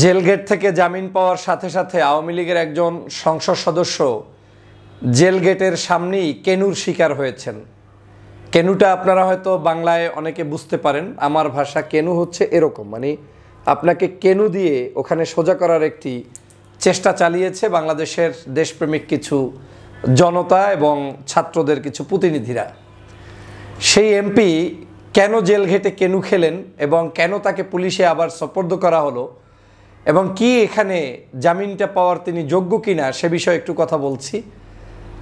Jail gate থেকে জামিন পাওয়ার সাথে সাথে আওয়ামী লীগের একজন সংসদ সদস্য জেলগেটের সামনেই কেনুর শিকার হয়েছেন। কেনুটা আপনারা হয়তো বাংলায় অনেকে বুঝতে পারেন, আমার ভাষা কেনু হচ্ছে এরকম, মানে আপনাকে কেনু দিয়ে ওখানে সোজা করার একটি চেষ্টা চালিয়েছে বাংলাদেশের দেশপ্রেমিক কিছু জনতা এবং ছাত্রদের কিছু প্রতিনিধিরা। সেই এমপি কেন জেলগেটে কেনু খেলেন এবং কেন তাকে পুলিশে আবার সোপর্দ করা হলো এবং কি এখানে জামিনটা পাওয়ার তিনি যোগ্য কিনা সে বিষয়ে একটু কথা বলছি।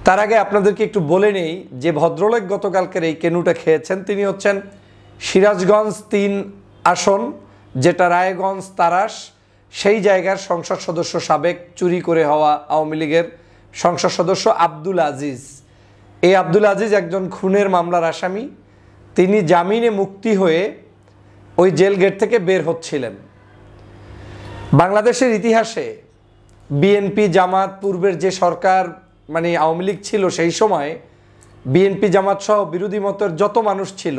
তার আগে আপনাদেরকে একটু বলে নেই যে ভদ্রলোক গতকালকের এই কেনুটা খেয়েছেন তিনি হচ্ছেন সিরাজগঞ্জ ৩ আসন, যেটা রায়গঞ্জ তারাস, সেই জায়গার সংসদ সদস্য, সাবেক চুরি করে হওয়া আওয়ামী লীগের সংসদ সদস্য আব্দুল আজিজ। এই আব্দুল আজিজ একজন খুনের মামলার আসামি। তিনি জামিনে মুক্তি হয়ে ওই জেল গেট থেকে বের হচ্ছিলেন। বাংলাদেশের ইতিহাসে বিএনপি জামাত, পূর্বের যে সরকার মানে আওয়ামী লীগ ছিল সেই সময় বিএনপি জামাত সহ বিরোধী মতের যত মানুষ ছিল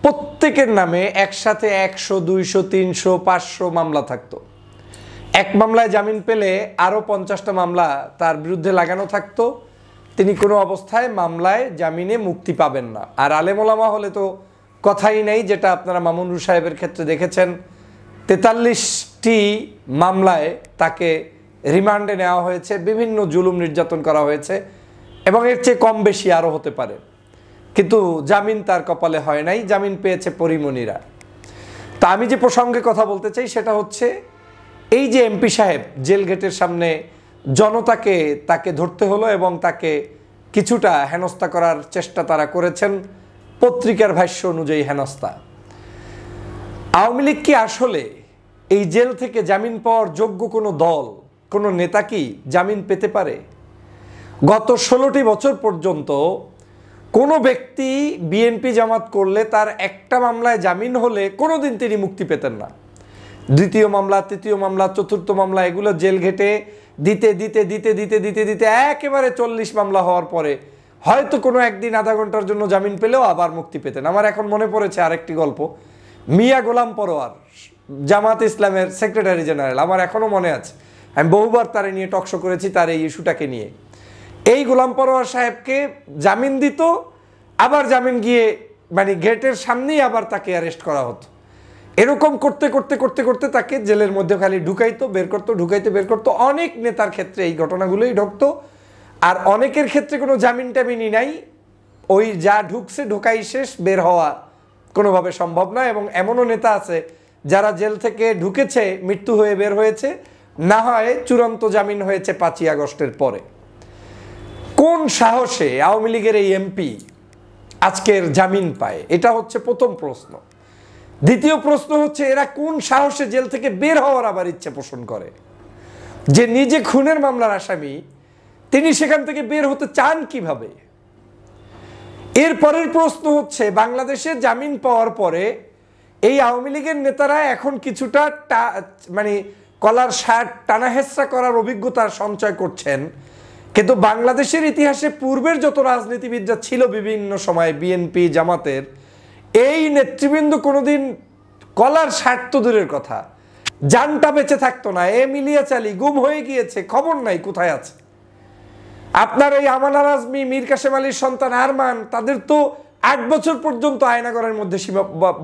প্রত্যেকের নামে একসাথে 100, 200, 300, 500 মামলা থাকতো। এক মামলায় জামিন পেলে আরও 50টা মামলা তার বিরুদ্ধে লাগানো থাকতো। তিনি কোনো অবস্থায় মামলায় জামিনে মুক্তি পাবেন না। আর আলেম ওলামা হলে তো কথাই নেই, যেটা আপনারা মামুনুর সাহেবের ক্ষেত্রে দেখেছেন। 43টি মামলায় তাকে রিমান্ডে নেওয়া হয়েছে, বিভিন্ন জুলুম নির্যাতন করা হয়েছে এবং এর চেয়ে কম বেশি আরও হতে পারে, কিন্তু জামিন তার কপালে হয় নাই। জামিন পেয়েছে পরিমণিরা। তা আমি যে প্রসঙ্গে কথা বলতে চাই সেটা হচ্ছে এই যে এমপি সাহেব জেল গেটের সামনে জনতাকে তাকে ধরতে হলো এবং তাকে কিছুটা হেনস্থা করার চেষ্টা তারা করেছেন, পত্রিকার ভাষ্য অনুযায়ী হেনস্থা। আওয়ামী লীগ কি আসলে এই জেল থেকে জামিন পাওয়ার যোগ্য কোনো দল, কোনো নেতা কি জামিন পেতে পারে? গত 16টি বছর পর্যন্ত কোনো ব্যক্তি বিএনপি জামাত করলে তার একটা মামলায় জামিন হলে কোনোদিন তিনি মুক্তি পেতেন না। দ্বিতীয় মামলা, তৃতীয় মামলা, চতুর্থ মামলা, এগুলো জেল ঘেটে দিতে দিতে দিতে দিতে দিতে দিতে একেবারে 40 মামলা হওয়ার পরে হয়তো কোনো একদিন আধা ঘন্টার জন্য জামিন পেলেও আবার মুক্তি পেতেন। আমার এখন মনে পড়েছে আরেকটি গল্প, মিয়া গোলাম পরোয়ার, জামাত ইসলামের সেক্রেটারি জেনারেল। আমার এখনও মনে আছে, আমি বহুবার তারে নিয়ে টকশো করেছি, তার এই ইস্যুটাকে নিয়ে। এই গোলাম পরোয়ার সাহেবকে জামিন দিত, আবার জামিন গিয়ে মানে গেটের সামনেই আবার তাকে অ্যারেস্ট করা হতো। এরকম করতে করতে করতে করতে তাকে জেলের মধ্যে খালি ঢুকাইতো, বের করতো, ঢুকাইতো, বের করতো। অনেক নেতার ক্ষেত্রে এই ঘটনাগুলোই ঢুকতো, আর অনেকের ক্ষেত্রে কোনো জামিন টামিনই নাই। ওই যা ঢুকছে ঢোকাই শেষ, বের হওয়া কোনোভাবে সম্ভব নয়। এবং এমনও নেতা আছে যারা জেল থেকে ঢুকেছে, মৃত্যু হয়ে বের হয়েছে, না হয় চূড়ান্ত জামিন হয়েছে 5ই আগস্টের পরে। কোন সাহসে আওয়ামী লীগের এই এমপি আজকের জামিন পায়? এটা হচ্ছে প্রথম প্রশ্ন। দ্বিতীয় প্রশ্ন হচ্ছে এরা কোন সাহসে জেল থেকে বের হওয়ার আবার ইচ্ছে পোষণ করে? যে নিজে খুনের মামলার আসামি, তিনি সেখান থেকে বের হতে চান কিভাবে? এর পরের প্রশ্ন হচ্ছে বাংলাদেশে জামিন পাওয়ার পরে এই আওয়ামী লীগের নেতারা এখন কিছুটা মানে কলার শার্ট টানা হেঁচড়া করার অভিজ্ঞতার সঞ্চয় করছেন, কিন্তু বাংলাদেশের ইতিহাসে পূর্বের যত রাজনীতিবিদরা ছিল বিভিন্ন সময় বিএনপি জামাতের, এই নেতৃবৃন্দ কোনোদিন কলার শার্ট তো দূরের কথা, জানটা বেঁচে থাকতো না। মিলিয়া চালি গুম হয়ে গিয়েছে, খবর নাই কোথায় আছে। আপনার এই আমানার আজমি, মীর কাসেম আলীর সন্তান আরমান, তাদের তো 8 বছর পর্যন্ত আয়নাগরের মধ্যে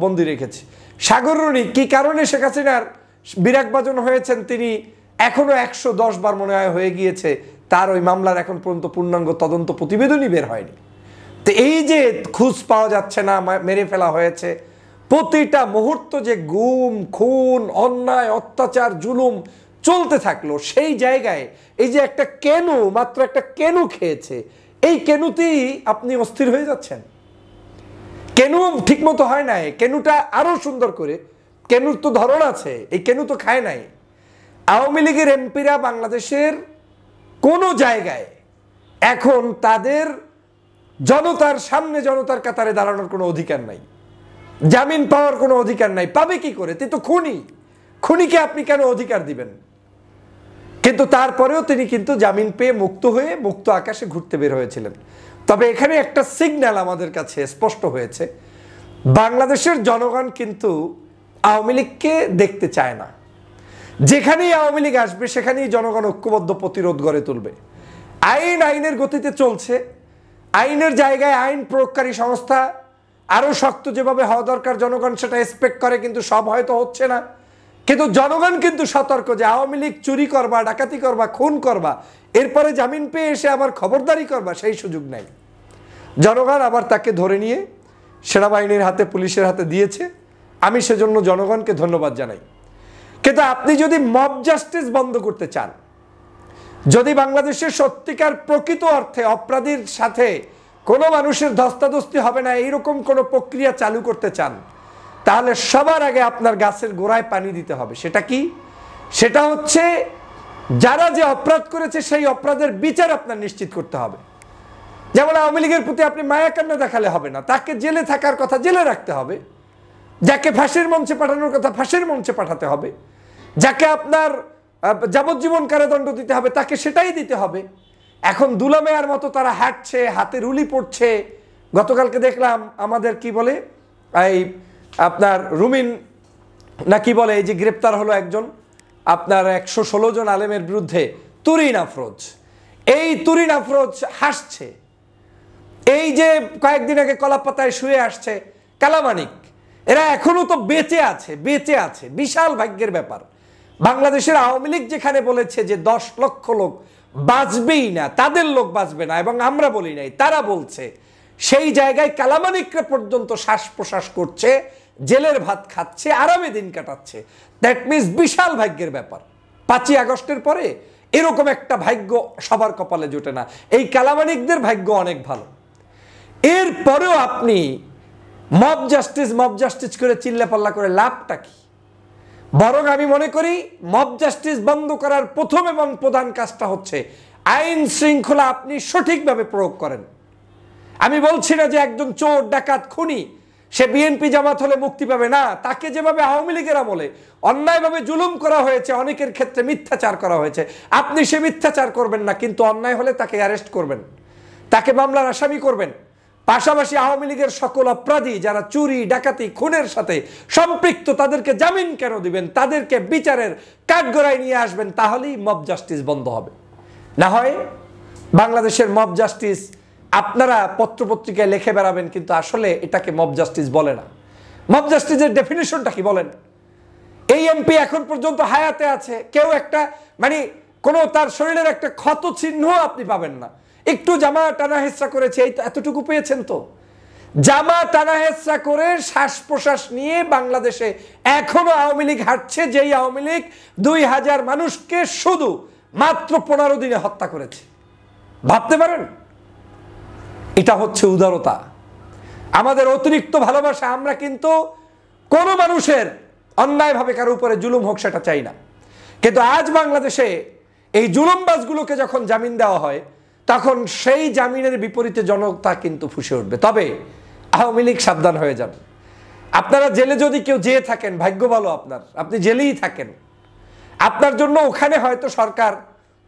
বন্দি রেখেছে। সাগর রনি কি কারণে শেখ হাসিনার বিরাগভাজন হয়েছেন তিনি এখনো 110 বার মনে হয় হয়ে গিয়েছে, তার ওই মামলার এখন পর্যন্ত পূর্ণাঙ্গ তদন্ত প্রতিবেদনই বের হয়নি। তো এই যে খুঁজ পাওয়া যাচ্ছে না, মেরে ফেলা হয়েছে, প্রতিটা মুহূর্ত যে গুম, খুন, অন্যায়, অত্যাচার, জুলুম চলতে থাকলো, সেই জায়গায় এই যে একটা কেনু, মাত্র একটা কেনু খেয়েছে, এই কেনুতেই আপনি অস্থির হয়ে যাচ্ছেন। কেনু ঠিকমতো হয় নাই, কেনুটা আরো সুন্দর করে, কেনুর তো ধরন আছে, এই কেনু তো খায় নাই। আওয়ামী লীগের এমপিরা বাংলাদেশের কোনো জায়গায় এখন তাদের জনতার সামনে, জনতার কাতারে দাঁড়ানোর কোনো অধিকার নাই, জামিন পাওয়ার কোনো অধিকার নাই। পাবে কি করে? তুই তো খুনি, খুনিকে আপনি কেন অধিকার দিবেন? কিন্তু তারপরেও তিনি কিন্তু জামিন পেয়ে মুক্ত হয়ে মুক্ত আকাশে ঘুরতে বের হয়েছিলেন। তবে এখানে একটা সিগন্যাল আমাদের কাছে স্পষ্ট হয়েছে, বাংলাদেশের জনগণ কিন্তু আওয়ামী লীগকে দেখতে চায় না। যেখানেই আওয়ামী লীগ আসবে সেখানেই জনগণ ঐক্যবদ্ধ প্রতিরোধ গড়ে তুলবে। আইন আইনের গতিতে চলছে, আইনের জায়গায় আইন প্রয়োগকারী সংস্থা আরও শক্ত যেভাবে হওয়া দরকার জনগণ সেটা এক্সপেক্ট করে, কিন্তু সব হয়তো হচ্ছে না। কিন্তু জনগণ কিন্তু সতর্ক যে আওয়ামী লীগ চুরি করবা, ডাকাতি করবা, খুন করবা, এরপরে জামিন পেয়ে এসে আবার খবরদারি করবা, সেই সুযোগ নাই। জনগণ আবার তাকে ধরে নিয়ে সেনাবাহিনীর হাতে, পুলিশের হাতে দিয়েছে। আমি সেজন্য জনগণকে ধন্যবাদ জানাই। কিন্তু আপনি যদি মব জাস্টিস বন্ধ করতে চান, যদি বাংলাদেশের সত্যিকার প্রকৃত অর্থে অপরাধীর সাথে কোনো মানুষের ধস্তাধস্তি হবে না এইরকম কোনো প্রক্রিয়া চালু করতে চান, তাহলে সবার আগে আপনার গাছের গোড়ায় পানি দিতে হবে। সেটা কি? সেটা হচ্ছে যারা যে অপরাধ করেছে সেই অপরাধের বিচার আপনার নিশ্চিত করতে হবে। যেমন আওয়ামী লীগের প্রতি আপনি মায়া কান্না দেখালে হবে না, তাকে জেলে থাকার কথা জেলে রাখতে হবে, যাকে ফাঁসির মঞ্চে পাঠানোর কথা ফাঁসির মঞ্চে পাঠাতে হবে, যাকে আপনার যাবজ্জীবন কারাদণ্ড দিতে হবে তাকে সেটাই দিতে হবে। এখন দুলামেয়ার মতো তারা হাঁটছে, হাতে রুলি পড়ছে। গতকালকে দেখলাম আমাদের কি বলে এই আপনার রুমিন না কি বলে, এই যে গ্রেপ্তার হলো একজন আপনার 116 জন আলেমের বিরুদ্ধে, তুরিন আফরোজ। এই তুরিন আফরোজ হাসছে। এই যে কয়েকদিন আগে কলাপাতায় শুয়ে আসছে কালামানিক, এরা এখনো তো বেঁচে আছে, বেঁচে আছে। বিশাল ভাগ্যের ব্যাপার। বাংলাদেশের আওয়ামী লীগ যেখানে বলেছে যে 10 লক্ষ লোক বাঁচবেই না, তাদের লোক বাঁচবে না, এবং আমরা বলি নাই, তারা বলছে, সেই জায়গায় কালামানিকরা পর্যন্ত শ্বাস প্রশ্বাস করছে, জেলের ভাত খাচ্ছে, আরামে দিন কাটাচ্ছে। দ্যাট মিনস বিশাল ভাগ্যের ব্যাপার। 5ই আগস্টের পরে এরকম একটা ভাগ্য সবার কপালে জোটে না। এই কালামানিকদের ভাগ্য অনেক ভালো। এরপরেও আপনি মব জাস্টিস করে চিল্লাপাল্লা করে লাভটা কি? বরং আমি মনে করি মব জাস্টিস বন্ধ করার প্রথম এবং প্রধান কাজটা হচ্ছে আইন শৃঙ্খলা আপনি সঠিকভাবে প্রয়োগ করেন। আমি বলছি না যে একজন চোর, ডাকাত, খুনি সে বিএনপি জামাত হলে মুক্তি পাবে না। তাকে যেভাবে আওয়ামী লীগের আমলে অন্যায়ভাবে জুলুম করা হয়েছে, অনেকের ক্ষেত্রে মিথ্যাচার করা হয়েছে, আপনি সে মিথ্যাচার করবেন না, কিন্তু অন্যায় হলে তাকে অ্যারেস্ট করবেন, তাকে মামলার আসামি করবেন। পাশাপাশি আওয়ামী লীগের সকল অপরাধী যারা চুরি, ডাকাতি, খুনের সাথে সম্পৃক্ত তাদেরকে জামিন কেন দিবেন, তাদেরকে বিচারের কাঠগড়ায় নিয়ে আসবেন, তাহলেই মব জাস্টিস বন্ধ হবে। না হয় বাংলাদেশের মব জাস্টিস আপনারা পত্রপত্রিকায় লিখে বেড়াবেন, কিন্তু আসলে এটাকে মব জাস্টিস বলে না। মব জাস্টিসের ডেফিনিশনটা কি বলেন? এই এমপি এখন পর্যন্ত হায়াতে আছে, কেউ একটা মানে কোনো তার শরীরের একটা ক্ষত চিহ্ন আপনি পাবেন না। একটু জামা টানা হেঁচড়া করেছে, এই তো এতটুকু পেয়েছেন। তো জামা টানা হেঁচড়া করে শ্বাস প্রশ্বাস নিয়ে বাংলাদেশে এখনো আওয়ামী লীগ হাঁটছে, যেই আওয়ামী লীগ 2000 মানুষকে শুধু মাত্র 15 দিনে হত্যা করেছে। ভাবতে পারেন? এটা হচ্ছে উদারতা, আমাদের অতিরিক্ত ভালোবাসা। আমরা কিন্তু কোনো মানুষের অন্যায়ভাবে কারো উপরে জুলুম হোক সেটা চাই না, কিন্তু আজ বাংলাদেশে এই জুলুমবাজগুলোকে যখন জামিন দেওয়া হয় তখন সেই জামিনের বিপরীতে জনতা কিন্তু ফুঁসে উঠবে। তবে আওয়ামী লীগ সাবধান হয়ে যান। আপনারা জেলে যদি কেউ যেয়ে থাকেন, ভাগ্য ভালো আপনার, আপনি জেলেই থাকেন। আপনার জন্য ওখানে হয়তো সরকার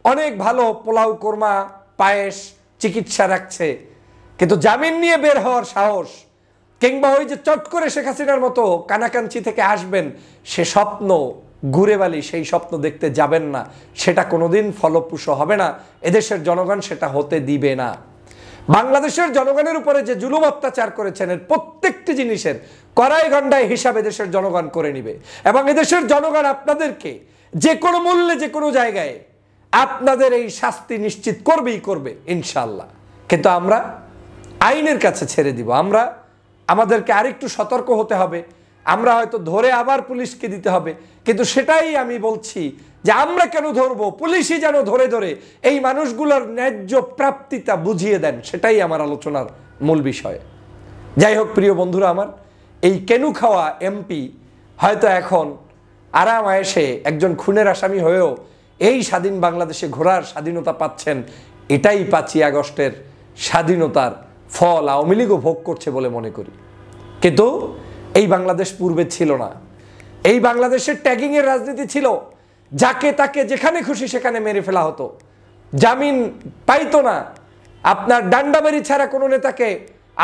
অনেক ভালো পোলাও, কোরমা, পায়েস, চিকিৎসা রাখছে, কিন্তু জামিন নিয়ে বের হওয়ার সাহস কিংবা ওই যে চট করে শেখ হাসিনার মতো কানাকাঞ্চি থেকে আসবেন সে স্বপ্ন ঘুরে বালি, সেই স্বপ্ন দেখতে যাবেন না। সেটা কোনোদিন ফলপ্রসূ হবে না। এদেশের জনগণ সেটা হতে দিবে না। বাংলাদেশের জনগণের উপরে যে জুলুম অত্যাচার করেছেন এর প্রত্যেকটি জিনিসের কড়াই গন্ডায় হিসাব এদেশের জনগণ করে নিবে, এবং এদেশের জনগণ আপনাদেরকে যে কোনো মূল্যে যে কোনো জায়গায় আপনাদের এই শাস্তি নিশ্চিত করবেই করবে ইনশাআল্লাহ। কিন্তু আমরা আইনের কাছে ছেড়ে দিব। আমাদেরকে আরেকটু সতর্ক হতে হবে। আমরা হয়তো ধরে আবার পুলিশকে দিতে হবে, কিন্তু সেটাই আমি বলছি যে আমরা কেন ধরবো, পুলিশই যেন ধরে ধরে এই মানুষগুলোর ন্যায্য প্রাপ্তিটা বুঝিয়ে দেন। সেটাই আমার আলোচনার মূল বিষয়। যাই হোক প্রিয় বন্ধুরা আমার, এই কেনু খাওয়া এমপি হয়তো এখন আরাম আয়েসে একজন খুনের আসামি হয়েও এই স্বাধীন বাংলাদেশে ঘোরার স্বাধীনতা পাচ্ছেন। এটাই 5ই আগস্টের স্বাধীনতার ফল আওয়ামী লীগও ভোগ করছে বলে মনে করি। কিন্তু এই বাংলাদেশ পূর্বে ছিল না। এই বাংলাদেশের ট্যাগিংয়ের রাজনীতি ছিল, যাকে তাকে যেখানে খুশি সেখানে মেরে ফেলা হতো, জামিন পাইতো না, আপনার ডান্ডাবাড়ি ছাড়া কোনো নেতাকে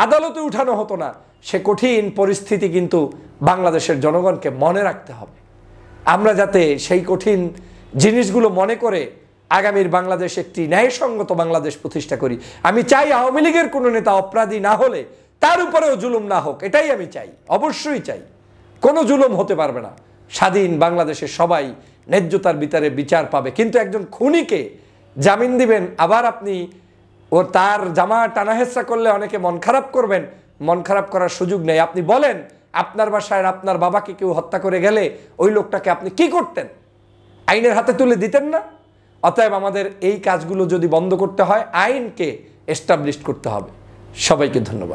আদালতে উঠানো হতো না। সে কঠিন পরিস্থিতি কিন্তু বাংলাদেশের জনগণকে মনে রাখতে হবে। আমরা যাতে সেই কঠিন জিনিসগুলো মনে করে আগামীর বাংলাদেশ একটি ন্যায়সঙ্গত বাংলাদেশ প্রতিষ্ঠা করি। আমি চাই আওয়ামী লীগের কোনো নেতা অপরাধী না হলে তার উপরেও জুলুম না হোক, এটাই আমি চাই, অবশ্যই চাই। কোনো জুলুম হতে পারবে না, স্বাধীন বাংলাদেশে সবাই ন্যায্যতার ভিতরে বিচার পাবে। কিন্তু একজন খুনিকে জামিন দিবেন, আবার আপনি তার জামা টানাহেসরা করলে অনেকে মন খারাপ করবেন, মন খারাপ করার সুযোগ নেই। আপনি বলেন আপনার বাসায় আপনার বাবাকে কেউ হত্যা করে গেলে ওই লোকটাকে আপনি কি করতেন? আইনের হাতে তুলে দিতেন না? অতএব আমাদের এই কাজগুলো যদি বন্ধ করতে হয়, আইনকে এস্টাবলিশ করতে হবে। সবাইকে ধন্যবাদ।